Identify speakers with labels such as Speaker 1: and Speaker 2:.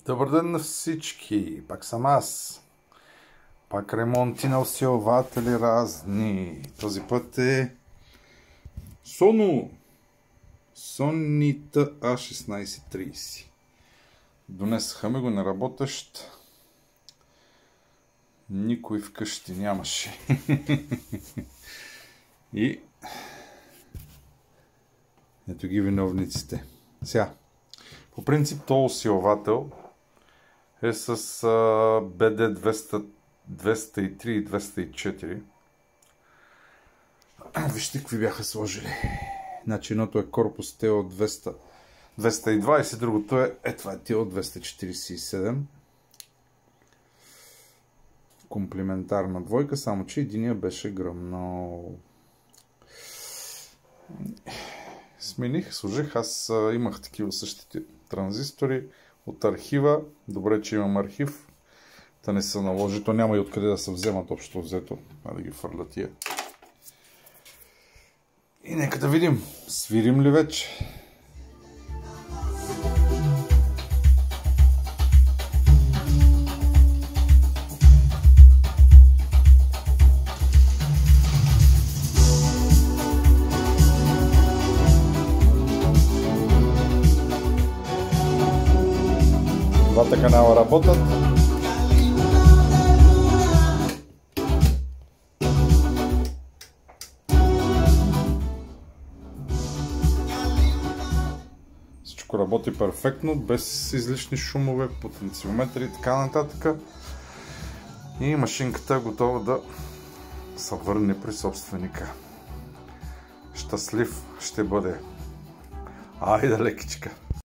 Speaker 1: Добър ден на всички! Пак съм аз. Пак ремонти на усилватели разни. Този път е Sony A1630. Донесаха ми го неработещ. Никой вкъщи нямаше. И ето ги виновниците. Сега, по принцип този усилвател е с BD 203 и 204. Вижте какви бяха сложили. Значи едното е корпус TO 220, другото е това е TO 247. Комплиментарна двойка, само че единия беше гръмно. Смених, служих, аз имах такива същите транзистори от архива. Добре, че имам архив. Да не се наложи, то няма и откъде да се вземат общо взето, а да ги фърля тия. И нека да видим, свирим ли вече. Двата канала работят. Всичко работи перфектно, без излишни шумове, потенциометри и така нататък. И машинката е готова да се върне при собственика. Щастлив ще бъде. Айде лекичка!